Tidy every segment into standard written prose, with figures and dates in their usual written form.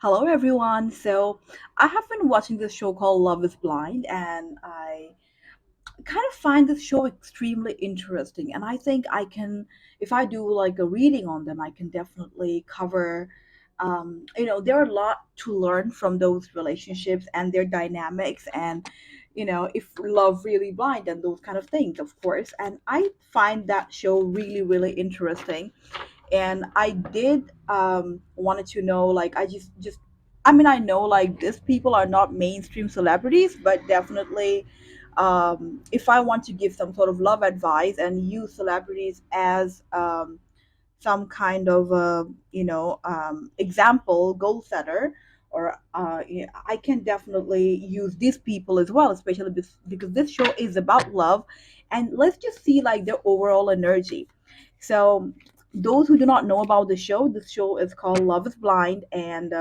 Hello, everyone. I have been watching this show called Love is Blind, and I kind of find this show extremely interesting. And I think if I do like a reading on them, I can definitely cover. There are a lot to learn from those relationships and their dynamics, and if love really blind and those kind of things, of course. And I find that show really, really interesting, and I did wanted to know, like, I mean, I know like these people are not mainstream celebrities, but definitely if I want to give some sort of love advice and use celebrities as some kind of example goal setter, or I can definitely use these people as well, especially because this show is about love. And let's just see like their overall energy. So those who do not know about the show is called Love is Blind, and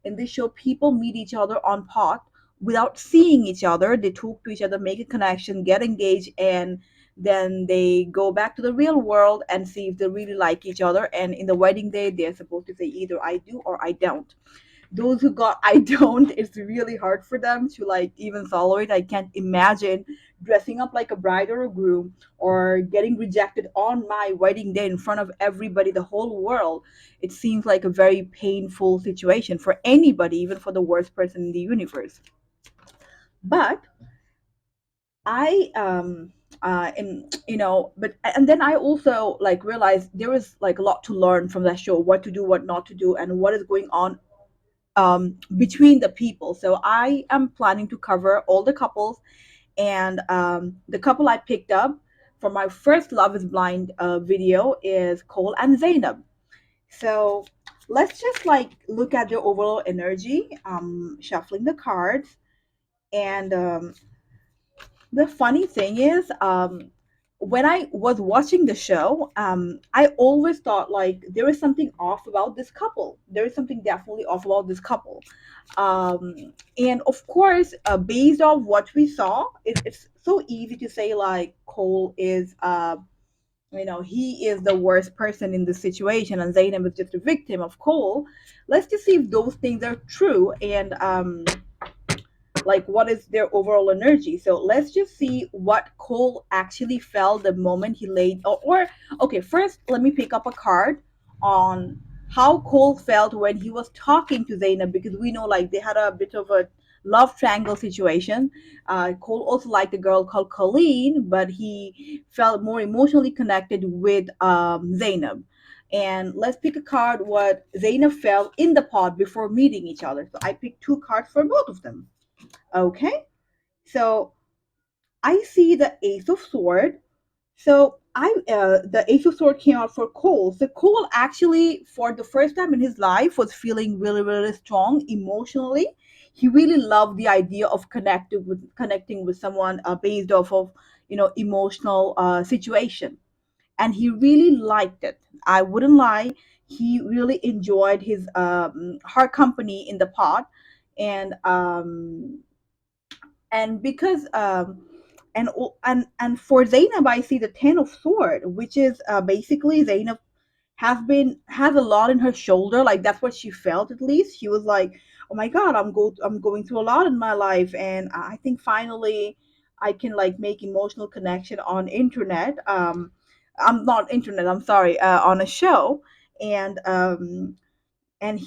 in this show people meet each other on pot without seeing each other. They talk to each other, make a connection, get engaged, and then they go back to the real world and see if they really like each other. And in the wedding day, they're supposed to say either I do or I don't. Those who got I don't, it's really hard for them to like even follow it. I can't imagine dressing up like a bride or a groom or getting rejected on my wedding day in front of everybody, the whole world. It seems like a very painful situation for anybody, even for the worst person in the universe. But I and but and then I also like realized there is like a lot to learn from that show, what to do, what not to do, and what is going on between the people. So I am planning to cover all the couples, and the couple I picked up for my first Love is Blind video is Cole and Zainab. So let's just like look at their overall energy, shuffling the cards. And the funny thing is, when I was watching the show, I always thought like there is something off about this couple. There is something definitely off about this couple. And of course, based on what we saw, it's so easy to say like Cole is, he is the worst person in this situation, and Zaynab is just a victim of Cole. Let's just see if those things are true, and like what is their overall energy. So let's just see what Cole actually felt the moment he laid, or okay, first let me pick up a card on how Cole felt when he was talking to Zainab, because we know like they had a bit of a love triangle situation. Cole also liked a girl called Colleen, but he felt more emotionally connected with Zainab. And let's pick a card what Zainab felt in the pod before meeting each other. So I picked two cards for both of them. Okay, so I see the Ace of Sword. So the Ace of Sword came out for Cole. So Cole actually, for the first time in his life, was feeling really, really strong emotionally. He really loved the idea of connecting with someone based off of emotional situation, and he really liked it. I wouldn't lie. He really enjoyed his her company in the pot, and because and for Zainab, I see the Ten of Sword, which is basically Zainab has a lot in her shoulder. Like that's what she felt. At least she was like, "Oh my God, I'm going through a lot in my life, and I think finally I can like make emotional connection on internet. I'm not internet. I'm sorry, on a show, and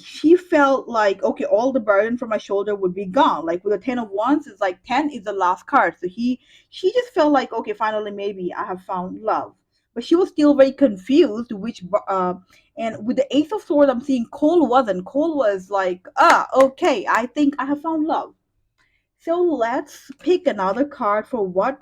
she felt like okay, all the burden from my shoulder would be gone. Like with a 10 of wands, it's like 10 is the last card. So she just felt like okay, finally maybe I have found love. But she was still very confused, and with the Ace of Swords, I'm seeing Cole was like, okay, I think I have found love. So let's pick another card for what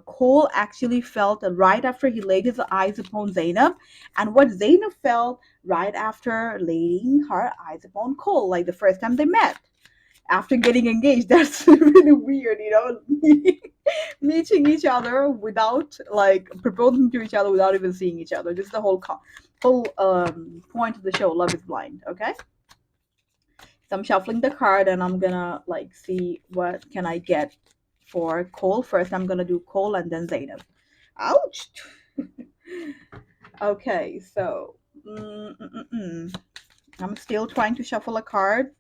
Cole actually felt right after he laid his eyes upon Zainab, and what Zainab felt right after laying her eyes upon Cole, like the first time they met. After getting engaged, that's really weird, meeting each other without like proposing to each other without even seeing each other. This is the whole point of the show, Love is Blind. Okay, so I'm shuffling the card and I'm gonna like see what can I get for Cole. First, I'm gonna do Cole and then Zainab. Ouch. Okay, so I'm still trying to shuffle a card.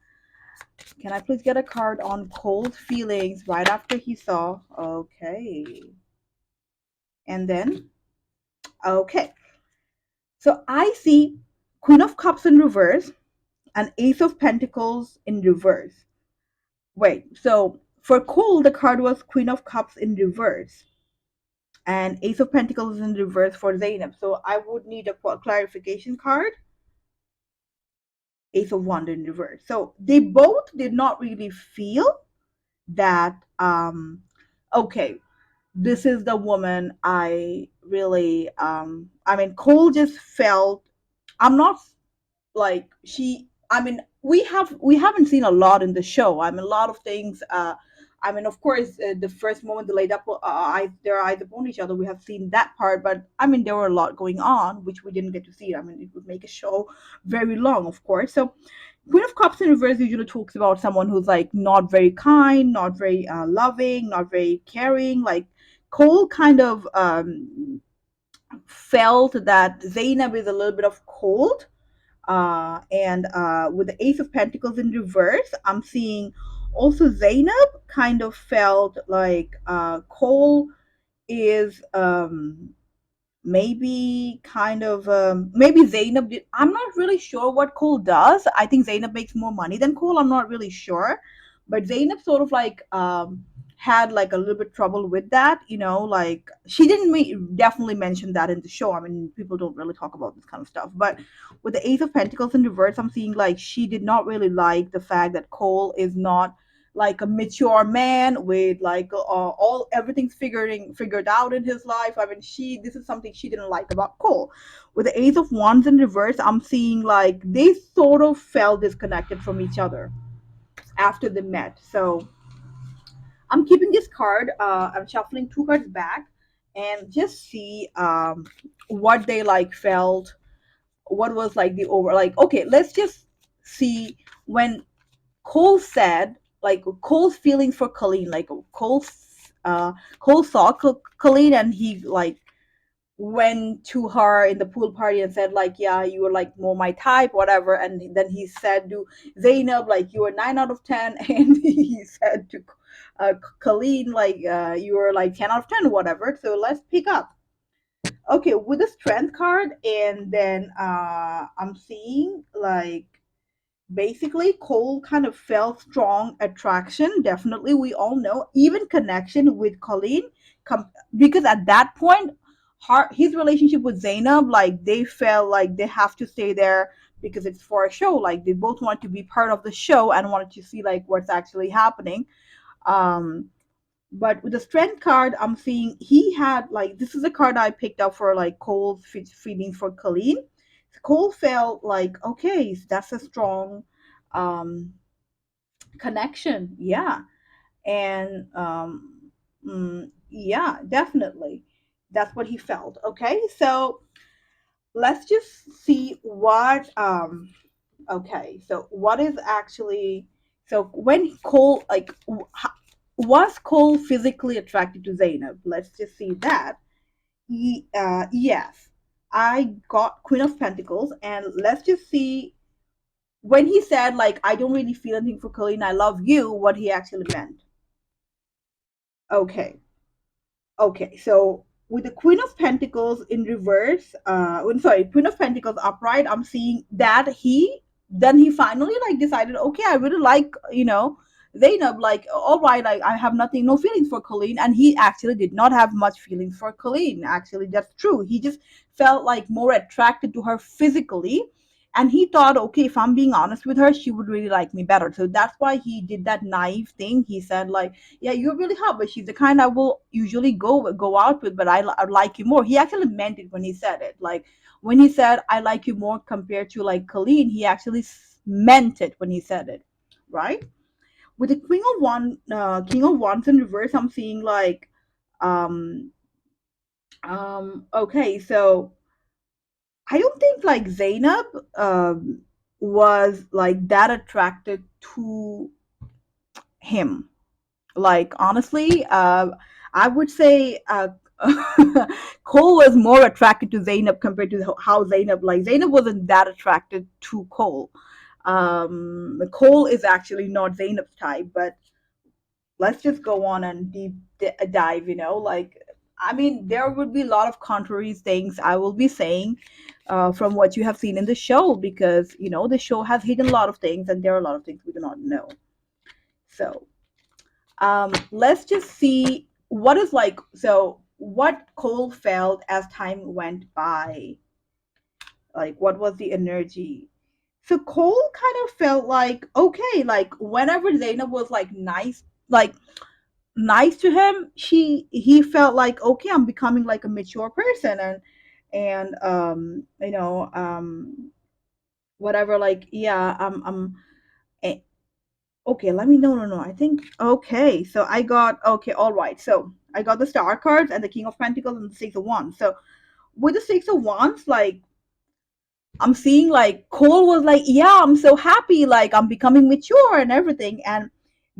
Can I please get a card on Cole's feelings right after he saw? Okay. And then, okay. So I see Queen of Cups in reverse and Ace of Pentacles in reverse. Wait, so for Cole, the card was Queen of Cups in reverse and Ace of Pentacles in reverse for Zainab. So I would need a clarification card. Ace of Wands in reverse. So they both did not really feel that okay, this is the woman I really I mean Cole just felt I'm not like she I mean we haven't seen a lot in the show. I mean a lot of things I mean of course the first moment they laid up their eyes upon each other, we have seen that part, but I mean there were a lot going on which we didn't get to see. I mean it would make a show very long, of course. So Queen of Cups in reverse usually talks about someone who's like not very kind, not very loving, not very caring. Like Cole kind of felt that Zainab is a little bit of cold. And with the Ace of Pentacles in reverse, I'm seeing also Zainab kind of felt like Cole is maybe kind of maybe Zainab did, I'm not really sure what Cole does. I think Zainab makes more money than Cole. I'm not really sure. But Zainab sort of like had like a little bit trouble with that, you know, like she didn't definitely mention that in the show. I mean, people don't really talk about this kind of stuff. But with the Ace of Pentacles in reverse, I'm seeing like she did not really like the fact that Cole is not like a mature man with like all everything's figured out in his life. I mean, she this is something she didn't like about Cole. With the Ace of Wands in reverse, I'm seeing like they sort of felt disconnected from each other after they met. So I'm keeping this card. I'm shuffling two cards back and just see what they like felt. What was like the over like? Okay, let's just see when Cole said, like Cole's feelings for Colleen, like Cole saw Colleen and he like went to her in the pool party and said like, yeah, you were like more my type, whatever. And then he said to Zainab like you were 9 out of 10, and he said to Colleen like you were like 10 out of 10, whatever. So let's pick up. Okay, with the strength card, and then I'm seeing like basically Cole kind of felt strong attraction, definitely we all know, even connection with Colleen, because at that point his relationship with Zainab, like they felt like they have to stay there because it's for a show, like they both want to be part of the show and wanted to see like what's actually happening. um but with the strength card, I'm seeing he had like this is a card I picked up for like Cole's feelings for Colleen. Cole felt like okay, that's a strong um connection, yeah. And yeah, definitely that's what he felt. Okay, so let's just see what okay, so what is actually, so when Cole like was Cole physically attracted to Zainab? Let's just see that. Yes, I got Queen of Pentacles, and let's just see when he said like I don't really feel anything for Colleen, I love you, what he actually meant. Okay. Okay, so with the Queen of Pentacles in reverse, sorry, Queen of Pentacles upright, I'm seeing that he finally like decided, okay, I really like, you know, Zainab, like, all right, I have nothing, no feelings for Colleen, and he actually did not have much feelings for Colleen. Actually, that's true. He just felt like more attracted to her physically, and he thought, okay, if I'm being honest with her, she would really like me better. So that's why he did that naive thing. He said like, yeah, you're really hot, but she's the kind I will usually go out with, but I like you more. He actually meant it when he said it. Like when he said I like you more compared to like Colleen, he actually meant it when he said it, right? With the King of Wands in reverse, I'm seeing like, um, okay, so I don't think like Zainab was like that attracted to him. Like honestly, I would say Cole was more attracted to Zainab compared to how Zainab, like Zainab wasn't that attracted to Cole. Cole is actually not Zainab's type, but let's just go on and dive. Like, I mean, there would be a lot of contrary things I will be saying from what you have seen in the show, because the show has hidden a lot of things, and there are a lot of things we do not know. So let's just see what is like. So what Cole felt as time went by. Like, what was the energy? So Cole kind of felt like, okay, like whenever Zainab was like nice to him, he felt like, okay, I'm becoming like a mature person, and whatever, like, yeah, eh, okay, let me, no, I think, okay, so I got, okay, all right, so I got the star cards and the King of Pentacles and the Six of Wands. So with the Six of Wands, like, I'm seeing like Cole was like, yeah, I'm so happy, like I'm becoming mature and everything. And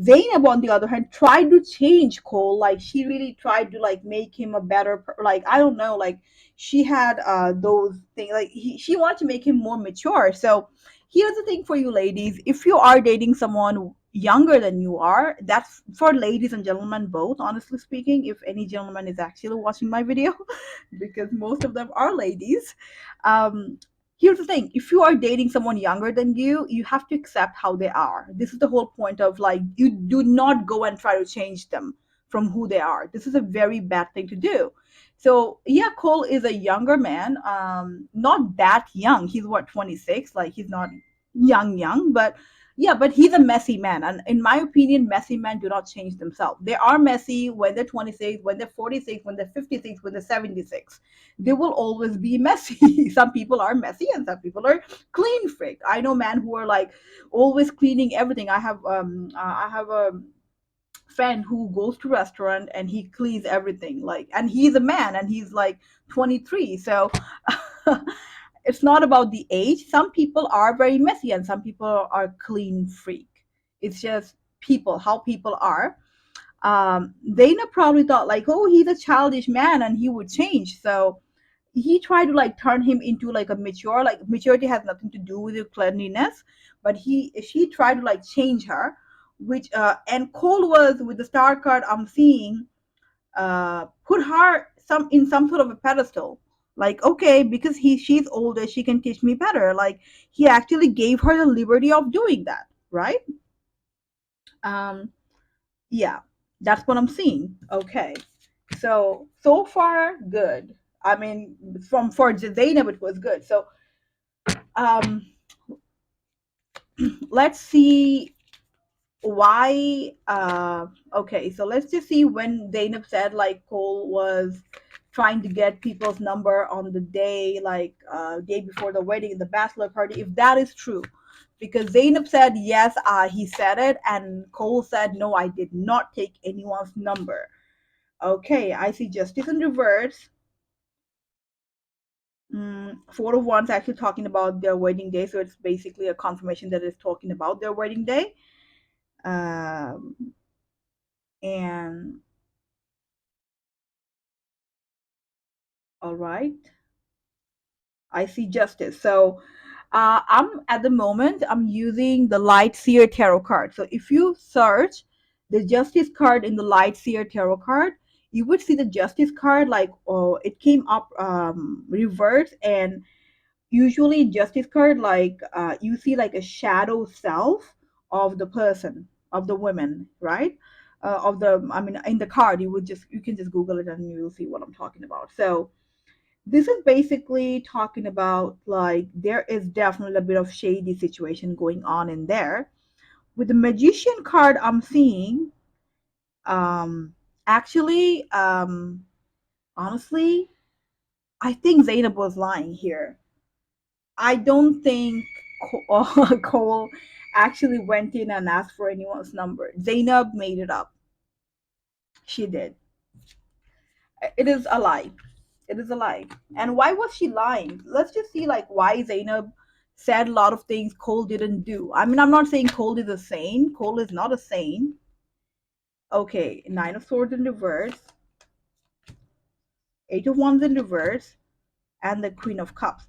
Zainab, on the other hand, tried to change Cole. Like, she really tried to like make him a better, like, I don't know, like she had those things, like she wanted to make him more mature. So here's the thing for you ladies: if you are dating someone younger than you are, that's for ladies and gentlemen both. Honestly speaking, if any gentleman is actually watching my video, because most of them are ladies. Um, Here's the thing: if you are dating someone younger than you have to accept how they are. This is the whole point of, like, you do not go and try to change them from who they are. This is a very bad thing to do. So yeah, Cole is a younger man, not that young. He's what, 26? Like, he's not young, but yeah, but he's a messy man, and in my opinion, messy men do not change themselves. They are messy when they're 26, when they're 46, when they're 56, when they're 76. They will always be messy. Some people are messy and some people are clean freak. I know men who are like always cleaning everything. I have a friend who goes to restaurant and he cleans everything, like, and he's a man and he's like 23. So it's not about the age. Some people are very messy and some people are clean freak. It's just people, how people are. Dana probably thought like, oh, he's a childish man and he would change. So he tried to like turn him into like a mature, like maturity has nothing to do with your cleanliness, but she tried to like change her, which and Cole was with the star card I'm seeing, put her some sort of a pedestal, like, okay, because she's older, she can teach me better. Like, he actually gave her the liberty of doing that, right? um yeah, that's what I'm seeing. Okay, so far good. I mean, from for Zainab it was good. So um let's see why. Okay, so let's just see when Zainab said like Cole was trying to get people's number on the day, like day before the wedding, the bachelor party, if that is true. Because Zainab said yes, he said it, and Cole said no, I did not take anyone's number. Okay, I see Justice in reverse. Four of Wands actually talking about their wedding day, so it's basically a confirmation that it's talking about their wedding day. Um, and all right, I see Justice. So I'm at the moment I'm using the Light Seer Tarot card. So if you search the Justice card in the Light Seer Tarot card, you would see the Justice card, like, oh, it came up reverse. And usually justice card, like, you see like a shadow self of the person, of the women, right? Of the, I mean, in the card, you can just Google it and you will see what I'm talking about. So this is basically talking about, like, there is definitely a bit of shady situation going on in there. With the Magician card I'm seeing, um actually, honestly, I think Zainab was lying here. I don't think Cole actually went in and asked for anyone's number. Zainab made it up. She did. It is a lie. It is a lie. And why was she lying? Let's just see, like, why Zainab said a lot of things Cole didn't do. I mean, I'm not saying Cole is a saint. Cole is not a saint. Okay, Nine of Swords in reverse, Eight of Wands in reverse, and the Queen of Cups.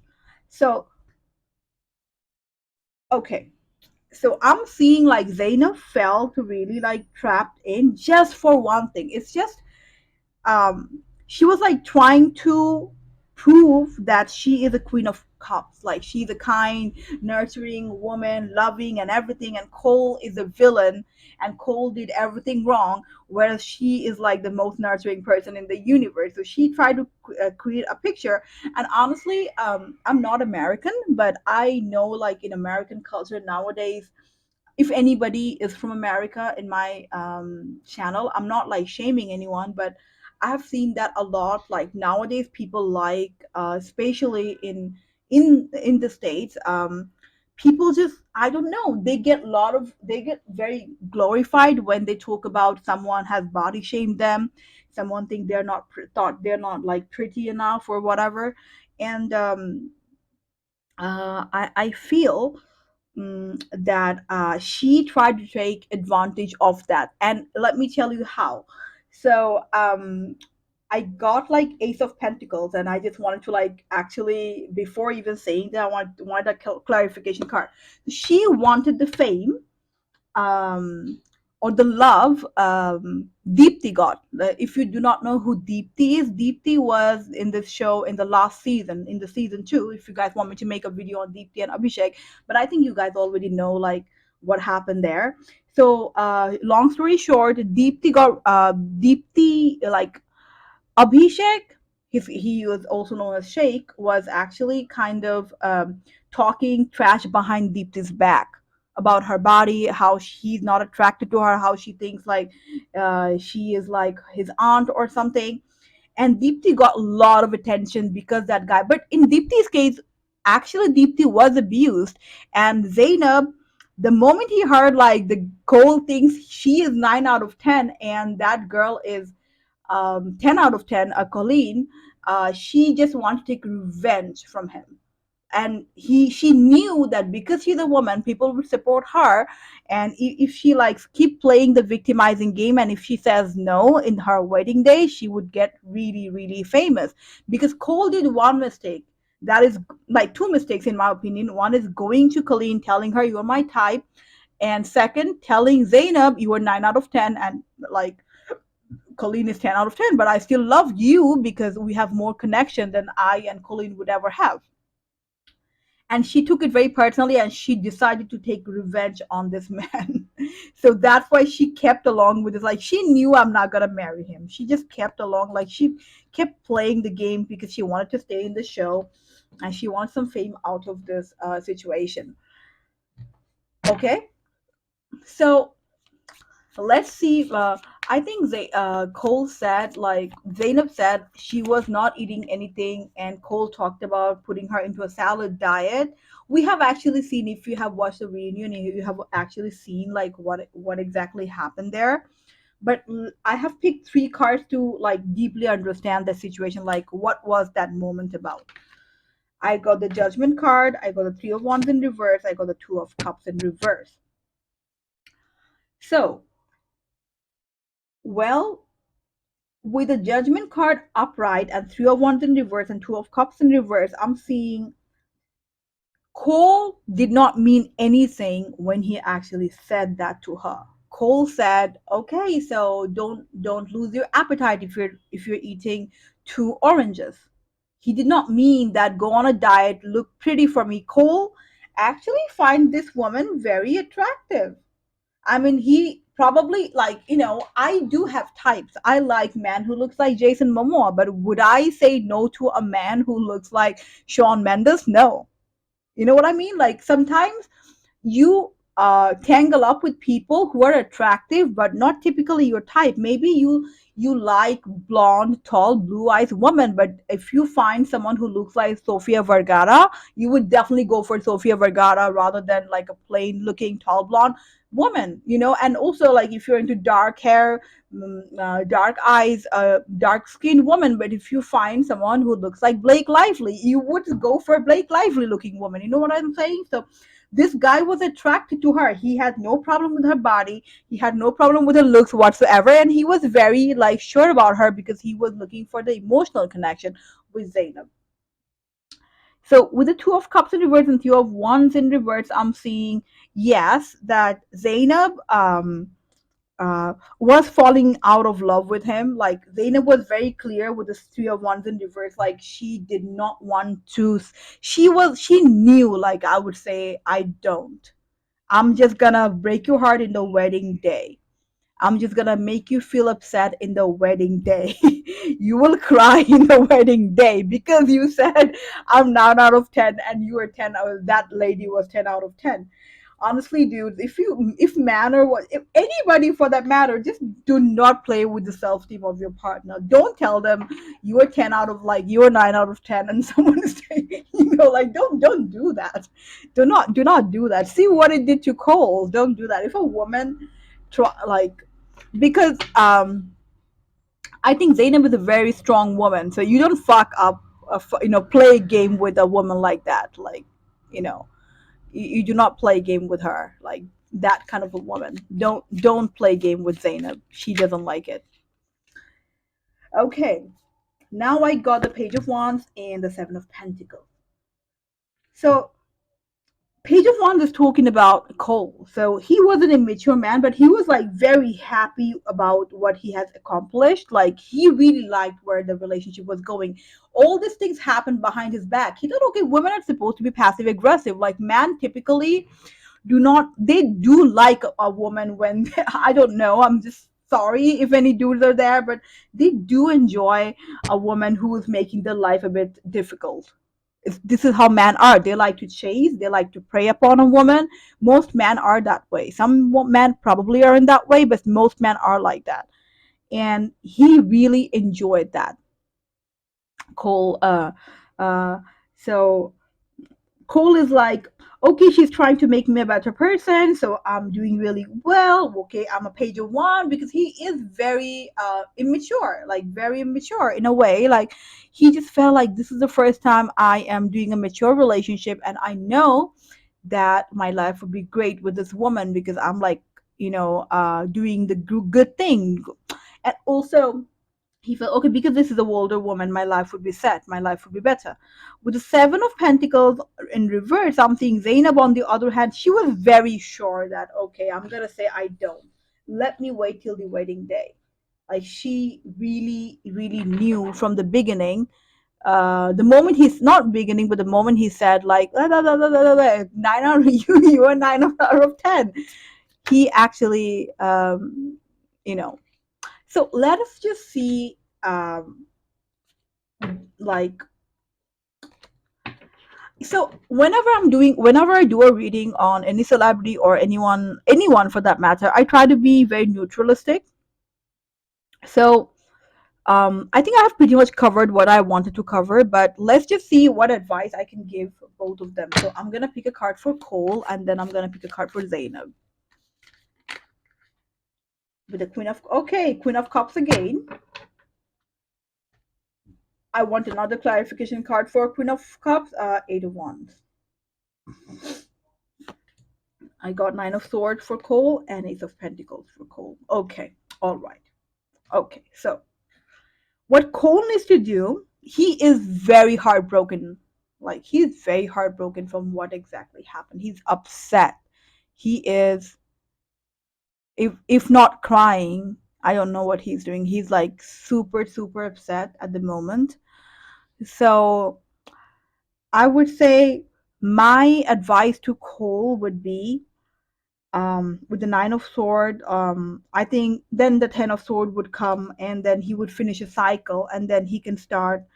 So, okay. So I'm seeing like Zainab felt really like trapped in just for one thing. It's just she was like trying to prove that she is a queen of cups, like she's a kind, nurturing woman, loving and everything, and Cole is a villain, and Cole did everything wrong, whereas she is like the most nurturing person in the universe. So she tried to create a picture. And honestly, I'm not American, but I know like in American culture nowadays, if anybody is from America in my channel, I'm not like shaming anyone, but I have seen that a lot. Like nowadays, people like, especially in the states, people just, I don't know, they get very glorified when they talk about someone has body shamed them, someone think they're not thought they're not like pretty enough or whatever, and I feel that she tried to take advantage of that. And let me tell you how. So I got like Ace of Pentacles, and I just wanted to like actually, before even saying that, I wanted a clarification card. She wanted the fame, um, or the love, Deepthi got. If you do not know who Deepthi is, Deepthi was in this show in the last season, in the season two. If you guys want me to make a video on Deepthi and Abhishek, but I think you guys already know like what happened there. So, long story short, Deepthi like Abhishek, he was also known as Sheikh, was actually kind of talking trash behind Deepti's back about her body, how he's not attracted to her, how she thinks like she is like his aunt or something. And Deepti got a lot of attention because that guy. But in Deepti's case, actually Deepti was abused, and Zainab, the moment he heard like the Cole thinks she is 9 out of 10, and that girl is 10 out of 10, Colleen, she just wanted to take revenge from him. And she knew that because she's a woman, people would support her. And if she like keep playing the victimizing game, and if she says no in her wedding day, she would get really, really famous. Because Cole did one mistake. That is like two mistakes in my opinion. One is going to Colleen, telling her you're my type, and second, telling Zainab you were 9 out of 10, and like Colleen is 10 out of 10, but I still love you because we have more connection than I and Colleen would ever have. And she took it very personally, and she decided to take revenge on this man. So that's why she kept along with it. Like she knew I'm not going to marry him. She just kept along. Like she kept playing the game because she wanted to stay in the show and she wants some fame out of this situation. Okay. So let's see. I think Cole said, like Zainab said, she was not eating anything, and Cole talked about putting her into a salad diet. We have actually seen, if you have watched the reunion, you have actually seen like what exactly happened there. But I have picked three cards to like deeply understand the situation. Like, what was that moment about? I got the Judgment card. I got the Three of Wands in reverse. I got the Two of Cups in reverse. So, well, with the Judgment card upright and Three of Wands in reverse and Two of Cups in reverse, I'm seeing Cole did not mean anything when he actually said that to her. Cole said, "Okay, so don't lose your appetite if you're eating two oranges." He did not mean that go on a diet, look pretty for me. Cole actually find this woman very attractive. I mean, he probably like, I do have types. I like man who looks like Jason Momoa, but would I say no to a man who looks like Shawn Mendes? No. You know what I mean? Like sometimes you tangle up with people who are attractive but not typically your type. Maybe you like blonde, tall, blue eyes woman, but if you find someone who looks like Sofia Vergara, you would definitely go for Sofia Vergara rather than like a plain looking tall blonde woman, and also like if you're into dark hair, dark eyes, dark skinned woman, but if you find someone who looks like Blake Lively, you would go for a Blake Lively looking woman. You know what I'm saying? So this guy was attracted to her. He had no problem with her body. He had no problem with her looks whatsoever. And he was very like sure about her because he was looking for the emotional connection with Zainab. So with the two of cups in reverse and two of wands in reverse, I'm seeing yes that Zainab was falling out of love with him. Like Zainab was very clear with the three of wands in reverse. Like she did not want to. She knew. Like I would say, I don't. I'm just gonna break your heart in the wedding day. I'm just gonna make you feel upset in the wedding day. You will cry in the wedding day because you said I'm 9 out of 10 and you were 10. That lady was 10 out of 10. Honestly, dude, if man or what, if anybody for that matter, just do not play with the self-esteem of your partner. Don't tell them you are 10 out of like you are 9 out of 10 and someone is saying, like don't do that. Do not do that. See what it did to Cole. Don't do that. If a woman try like because I think Zainab is a very strong woman, so you don't fuck up, play a game with a woman like that. Like, you know, you do not play a game with her, like that kind of a woman. Don't play a game with Zainab. She doesn't like it. Okay, now I got the Page of Wands and the Seven of Pentacles. So Page of Wands is talking about Cole. So he was an immature man, but he was like very happy about what he has accomplished. Like he really liked where the relationship was going. All these things happened behind his back. He thought, okay, women are supposed to be passive aggressive. Like men typically do not. They do like a woman when I don't know. I'm just sorry if any dudes are there, but they do enjoy a woman who is making their life a bit difficult. This is how men are. They like to chase, they like to prey upon a woman. Most men are that way. Some men probably are in that way, but most men are like that. And he really enjoyed that. Cole uh so Cole is like, okay, she's trying to make me a better person, so I'm doing really well. Okay, I'm a page of one because he is very immature, like very immature in a way. Like he just felt like this is the first time I am doing a mature relationship, and I know that my life would be great with this woman because I'm like, doing the good thing, and also he felt okay because this is a older woman, my life would be set, my life would be better. With the Seven of Pentacles in reverse, I'm seeing Zainab on the other hand. She was very sure that okay, I'm gonna say I don't. Let me wait till the wedding day. Like she really, really knew from the beginning. The moment he's not beginning, but the moment he said like 9 out of you are 9 out of 10, he actually you know so let us just see, like, so whenever I do a reading on any celebrity or anyone for that matter, I try to be very neutralistic. So I think I have pretty much covered what I wanted to cover, but let's just see what advice I can give both of them. So I'm gonna pick a card for Cole, and then I'm gonna pick a card for Zainab. With the Queen of Cups again. I want another clarification card for Queen of Cups, Eight of Wands. I got Nine of Swords for Cole and Ace of Pentacles for Cole. Okay, all right. Okay, so what Cole needs to do, he is very heartbroken. Like, he's very heartbroken from what exactly happened. He's upset. He is, if not crying, I don't know what he's doing. He's like super, super upset at the moment. So I would say my advice to Cole would be, with the Nine of Sword, I think then the Ten of Sword would come, and then he would finish a cycle, and then he can start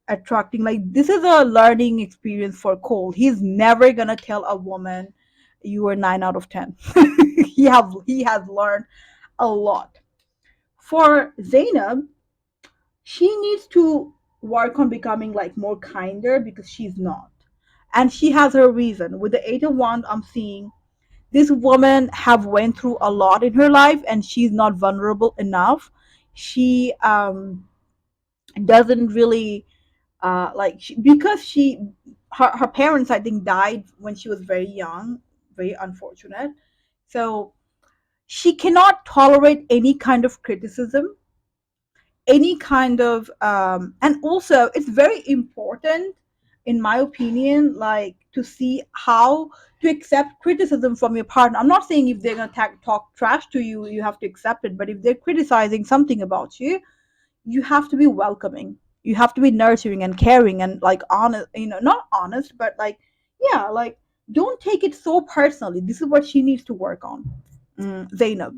attracting. Like this is a learning experience for Cole. He's never gonna tell a woman you are 9 out of 10. He has learned a lot. For Zainab, she needs to work on becoming like more kinder because she's not, and she has her reason. With the Eight of Wands, I'm seeing this woman have went through a lot in her life and she's not vulnerable enough. She doesn't really because her parents I think died when she was very young, very unfortunate. So she cannot tolerate any kind of criticism, any kind of and also it's very important, in my opinion, like to see how to accept criticism from your partner. I'm not saying if they're gonna talk trash to you, you have to accept it. But if they're criticizing something about you, you have to be welcoming. You have to be nurturing and caring and like honest. Not honest, but like, yeah, like don't take it so personally. This is what she needs to work on. Zainab.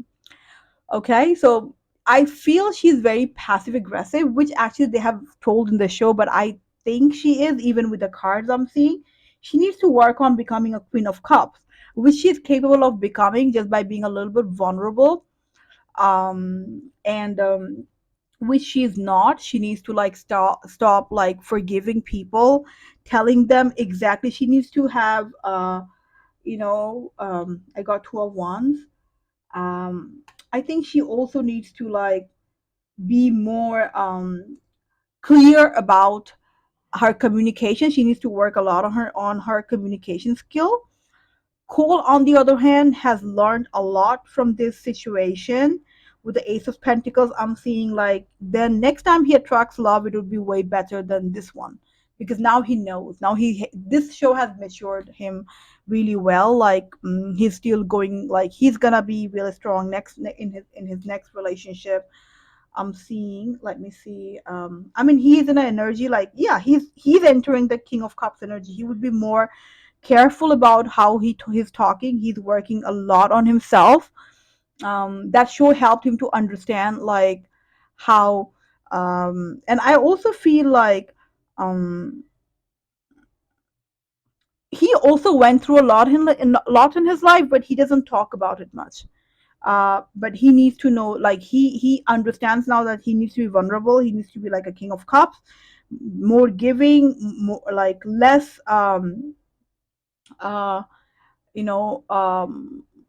Okay, so I feel she's very passive aggressive, which actually they have told in the show, but I think she is, even with the cards I'm seeing. She needs to work on becoming a Queen of Cups, which she's capable of becoming just by being a little bit vulnerable. And which she's not. She needs to like stop like forgiving people, telling them exactly. She needs to have I got 2 of Wands. I think she also needs to like be more clear about her communication. She needs to work a lot on her communication skill. Cole, on the other hand, has learned a lot from this situation. With the Ace of Pentacles, I'm seeing like then next time he attracts love, it would be way better than this one, because now he knows. Now this show has matured him really well. Like he's still going. Like he's gonna be really strong in his next relationship. I'm seeing. Let me see. I mean, he's in an energy like, yeah, he's entering the King of Cups energy. He would be more careful about how he's talking. He's working a lot on himself. That show helped him to understand like how. And I also feel like um, he also went through a lot in his life, but he doesn't talk about it much. But he needs to know, like he understands now that he needs to be vulnerable. He needs to be like a King of Cups, more giving, more like less uh you know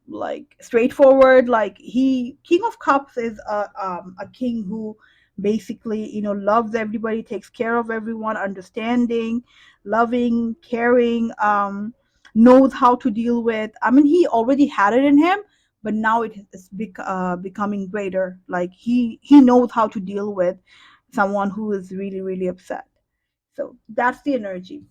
like straightforward. Like he King of Cups is a king who basically loves everybody, takes care of everyone, understanding, loving, caring, knows how to deal with. I mean, he already had it in him, but now becoming greater. Like he knows how to deal with someone who is really really upset. So that's the energy.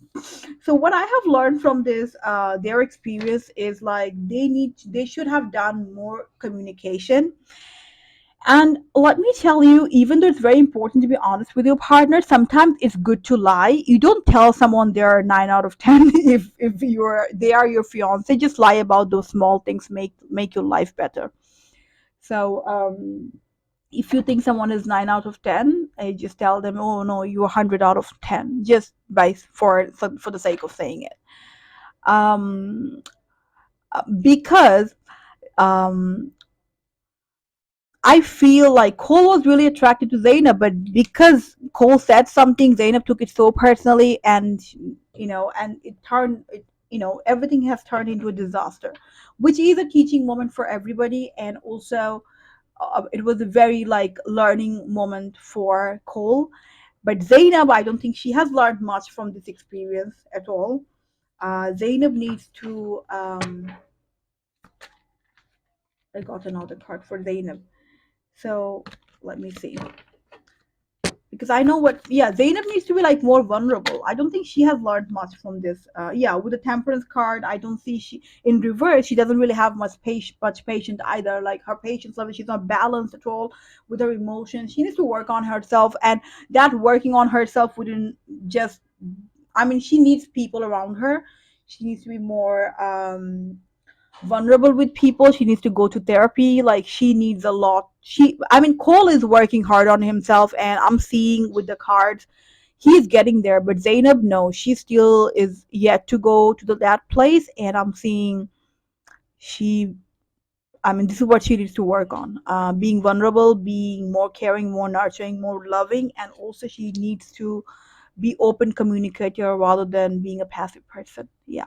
So what I have learned from this their experience is like they should have done more communication. And let me tell you, even though it's very important to be honest with your partner, sometimes it's good to lie. You don't tell someone they're 9 out of 10 if they are your fiance. Just lie about those small things, make your life better. So if you think someone is 9 out of 10, I just tell them, oh no, you're 100 out of 10, just for the sake of saying it. um because um I feel like Cole was really attracted to Zainab, but because Cole said something, Zainab took it so personally, and and everything has turned into a disaster, which is a teaching moment for everybody. And also it was a very like learning moment for Cole. But Zainab, I don't think she has learned much from this experience at all. Zainab needs to. I got another card for Zainab. So let me see. Because I know what, yeah, Zainab needs to be like more vulnerable. I don't think she has learned much from this. Yeah, with the Temperance card, I don't see she in reverse. She doesn't really have much patience either. Like her patience level, she's not balanced at all with her emotions. She needs to work on herself, and that working on herself wouldn't just. I mean, she needs people around her. She needs to be more vulnerable with people. She needs to go to therapy. Like she needs a lot. I mean, Cole is working hard on himself, and I'm seeing with the cards he's getting there. But Zainab, no, she still is yet to go to that place. And I'm seeing she I mean, this is what she needs to work on: being vulnerable, being more caring, more nurturing, more loving. And also she needs to be open communicator rather than being a passive person. Yeah.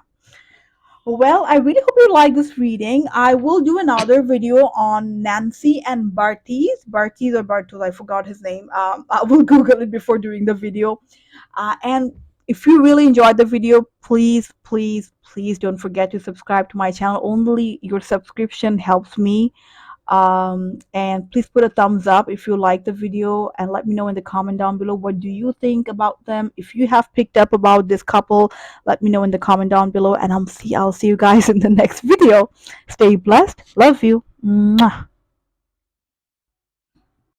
Well, I really hope you like this reading. I will do another video on Nancy and Bartise or Bartos, I forgot his name. I will Google it before doing the video. And if you really enjoyed the video, please, please, please don't forget to subscribe to my channel. Only your subscription helps me And please put a thumbs up if you like the video, and let me know in the comment down below what do you think about them. If you have picked up about this couple, let me know in the comment down below, and I'll see you guys in the next video. Stay blessed. Love you. Mwah.